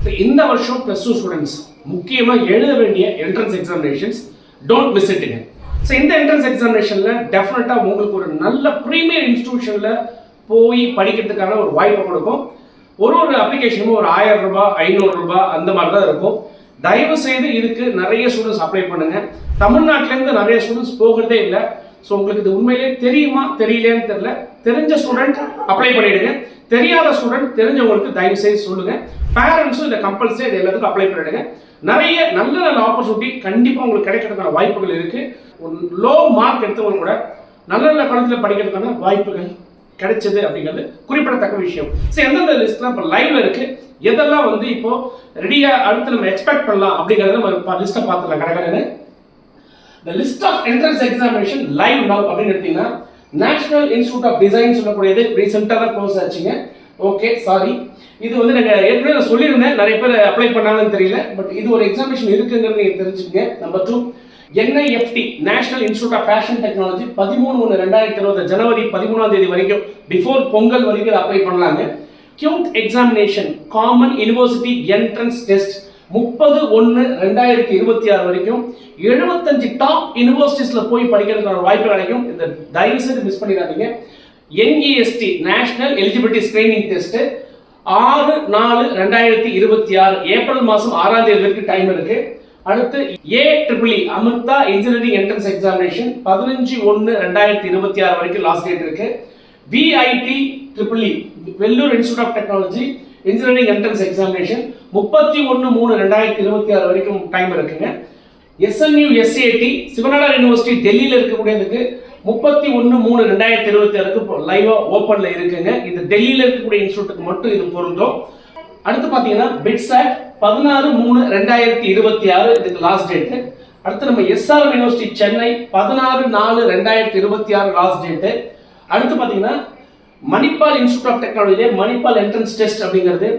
இந்த வருஷம் +2 ஸ்டூடெண்ட்ஸ் முக்கியமாக எழுத வேண்டிய என்ட்ரன்ஸ் எக்ஸாமினேஷன்ஸ் டோன்ட் மிஸ் இட்டுங்க. ஸோ இந்த என்ட்ரன்ஸ் எக்ஸாமினேஷனில் டெஃபினட்டாக உங்களுக்கு ஒரு நல்ல ப்ரீமியர் இன்ஸ்டிடியூஷனில் போய் படிக்கிறதுக்கான ஒரு வாய்ப்பை கொடுக்கும். ஒரு அப்ளிகேஷனும் ஒரு 1000 ரூபாய் 500 ரூபாய் அந்த மாதிரி தான் இருக்கும். தயவு செய்து இதுக்கு நிறைய ஸ்டூடெண்ட்ஸ் அப்ளை பண்ணுங்க. தமிழ்நாட்டிலேருந்து நிறைய ஸ்டூடெண்ட்ஸ் போகிறதே இல்லை. ஸோ உங்களுக்கு இது உண்மையிலே தெரியுமா தெரியலையான்னு தெரியல. தெரிஞ்ச ஸ்டூடெண்ட் அப்ளை பண்ணிடுங்க. தெரியாத ஸ்டூடெண்ட் தெரிஞ்சவங்களுக்கு தயவு செய்து சொல்லுங்க. பேரண்ட்ஸும் இதை கம்பல்சரி இது எல்லாத்துக்கும் அப்ளை பண்ணிடுங்க. நிறைய நல்ல நல்ல ஆப்பர்ச்சுனிட்டி கண்டிப்பாக உங்களுக்கு கிடைக்கிறதுக்கான வாய்ப்புகள் இருக்கு. ஒரு லோ மார்க் எடுத்தவங்க கூட நல்ல நல்ல காலேஜில் படிக்கிறதுக்கான வாய்ப்புகள் கிடைச்சது அப்படிங்கிறது குறிப்பிடத்தக்க விஷயம். சரி, எந்தெந்த லிஸ்ட்லாம் இப்போ லைவ்ல இருக்கு, எதெல்லாம் வந்து இப்போ ரெடியா அடுத்து நம்ம எக்ஸ்பெக்ட் பண்ணலாம் அப்படிங்கிறத நம்ம லிஸ்ட்டை பார்த்துக்கலாம். கடற்கரை The list of entrance examination live now அப்படின்னு எடுத்தீங்கன்னா நேஷனல் இன்ஸ்டிடியூட் ஆஃப் டிசைன் சொல்லக்கூடியது ரீசெண்டாக தான் க்ளோஸ் ஆச்சுங்க. ஓகே, சாரி, இது வந்து நாங்கள் ஏற்கனவே நான் சொல்லியிருந்தேன், நிறைய பேர் அப்ளை பண்ணாங்கன்னு தெரியல. பட் இது ஒரு எக்ஸாமினேஷன் இருக்குங்கிறது நீங்கள் தெரிஞ்சுக்கங்க. Number 2, NIFT national institute of fashion technology 13/1/2020 ஜனவரி 13ஆம் தேதி வரைக்கும் பிஃபோர் பொங்கல் வரைக்கும் அப்ளை பண்ணலாங்க. CUET examination common university entrance test 30/1/2026 வரைக்கும் 75 டாப் யூனிவர்சிட்டிஸ்ல போய் படிக்கிறதுக்கான வாய்ப்பு கிடைக்கும். இந்த தயவு செய்து மிஸ் பண்ணிடாதீங்க. NEST national eligibility screening test 6/4/2026 April மாதம் 6ஆம் தேதி வரைக்கும் டைம் இருக்கு. அடுத்து AEEE Amrita engineering entrance examination 15/1/2026 வரைக்கும் லாஸ்ட் டேட் இருக்கு. VIT-EEE Vellore institute of technology engineering entrance examination 31/3/2026 வரைக்கும் டைம் இருக்குங்க. SNU SAT சிவநாடார் யூனிவர்சிட்டி டெல்லியில் இருக்கக்கூடியதுக்கு 31/3/2026 லைவா ஓப்பன்ல இருக்குங்க. இது டெல்லியில் இருக்கக்கூடிய இன்ஸ்டிடியூட்டுக்கு மட்டும் இது பொருந்தும். அடுத்து பார்த்தீங்கன்னா BITSAT 16/3/2026 இதுக்கு லாஸ்ட் டேட். அடுத்து நம்ம SRM university Chennai 16/4/2026 last date. அடுத்து பார்த்தீங்கன்னா Manipal institute of technology Manipal entrance test அப்படிங்கிறது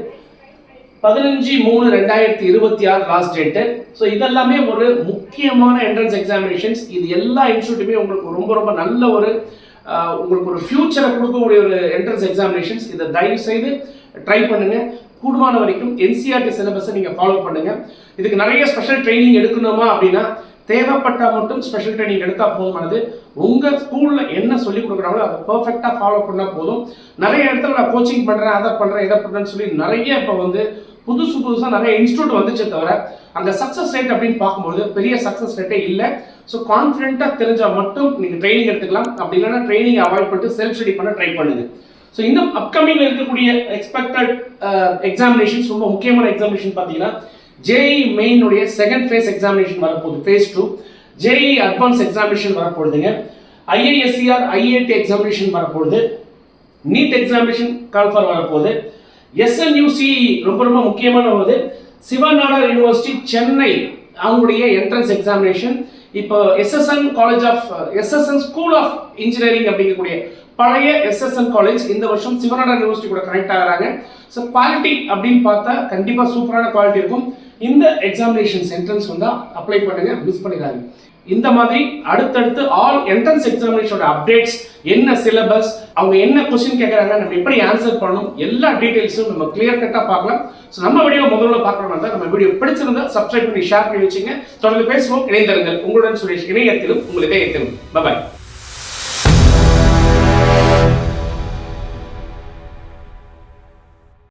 15/3/2026 லாஸ்ட் டேட்டு. ஸோ இதெல்லாமே ஒரு முக்கியமான என்ட்ரன்ஸ் எக்ஸாமினேஷன்ஸ். இது எல்லா இன்ஸ்டியூட்டுமே உங்களுக்கு ரொம்ப ரொம்ப நல்ல ஒரு உங்களுக்கு ஒரு ஃபியூச்சரை கொடுக்கக்கூடிய ஒரு என்ட்ரன்ஸ் எக்ஸாமினேஷன்ஸ். இதை தயவு செய்து ட்ரை பண்ணுங்க. கூடுமான வரைக்கும் NCERT சிலபஸை நீங்கள் ஃபாலோ பண்ணுங்க. இதுக்கு நிறைய ஸ்பெஷல் ட்ரைனிங் எடுக்கணுமா அப்படின்னா தேவைப்பட்டால் மட்டும் ஸ்பெஷல் ட்ரைனிங் எடுத்தால் போதுமானது. உங்கள் ஸ்கூலில் என்ன சொல்லிக் கொடுக்குறாங்களோ அதை பர்ஃபெக்டாக ஃபாலோ பண்ணால் போதும். நிறைய இடத்துல நான் கோச்சிங் பண்ணுறேன், அதை பண்ணுறேன், இதை பண்ணுறேன்னு சொல்லி நிறைய இப்போ வந்து புதுசாக நிறைய இன்ஸ்டியூட் வந்துச்சே தவிர அங்கே சக்ஸஸ் ரேட் அப்படின்னு பார்க்கும்போது பெரிய சக்ஸஸ் ரேட்டே இல்லை. ஸோ கான்ஃபிடென்ட்டாக தெரிஞ்சால் மட்டும் நீங்கள் ட்ரைனிங் எடுத்துக்கலாம். அப்படி இல்லைன்னா ட்ரைனிங் அவாய்ட் பண்ணிட்டு செல்ஃப் ஸ்டடி பண்ண ட்ரை பண்ணுங்க. ஸோ இந்த அப்கமிங்கில் இருக்கக்கூடிய எக்ஸ்பெக்டட் எக்ஸாமினேஷன்ஸ் ரொம்ப முக்கியமான எக்ஸாமினேஷன் பார்த்தீங்கன்னா JEE மெயினுடைய செகண்ட் ஃபேஸ் எக்ஸாமினேஷன் வரப்போகுது, phase 2. JEE அட்வான்ஸ் எக்ஸாமினேஷன் வரப்போகுதுங்க. IISER IIT எக்ஸாமினேஷன் வரப்போகுது. நீட் எக்ஸாமினேஷன் கால்ஃபார் வரப்போகுது. SNU CE ரொம்ப ரொம்ப முக்கியமான ஒரு சிவநாடார் யூனிவர்சிட்டி சென்னை அவங்களுடைய என்ட்ரன்ஸ் எக்ஸாமினேஷன். இப்போ SSN ஸ்கூல் ஆஃப் இன்ஜினியரிங் அப்படிங்கக்கூடிய பழைய SSN காலேஜ் இந்த வருஷம் சிவநாடார் யூனிவர்சிட்டி கூட கனெக்ட் ஆகிறாங்க. ஸோ குவாலிட்டி அப்படின்னு பார்த்தா கண்டிப்பாக சூப்பரான குவாலிட்டி இருக்கும். இந்த எக்ஸாமினேஷன் என்ட்ரன்ஸ் வந்தால் அப்ளை பண்ணுங்க, மிஸ் பண்ணிடாங்க. இந்த மாதிரி அடுத்தடுத்து ஆல் என்ட்ரன்ஸ் எக்ஸாமினேஷனோட அப்டேட்ஸ், என்ன சிலபஸ், அவங்க என்ன கொஸ்டின் கேட்குறாங்க, நம்ம எப்படி ஆன்சர் பண்ணணும், எல்லா டீடைல்ஸும் நம்ம கிளியர் கட்டாக பார்க்கலாம். ஸோ நம்ம வீடியோ முதல்ல பார்க்கணும்னா நம்ம வீடியோ பிடிச்சிருந்தா சப்ஸ்கிரைப் பண்ணி ஷேர் பண்ணி வச்சுங்க. தொடர்ந்து பேசுவோம், இணைந்திருங்கள். உங்களுடன் சுரேஷ், இணையத்திலும் உங்கள் இதயத்திலும். பாய்.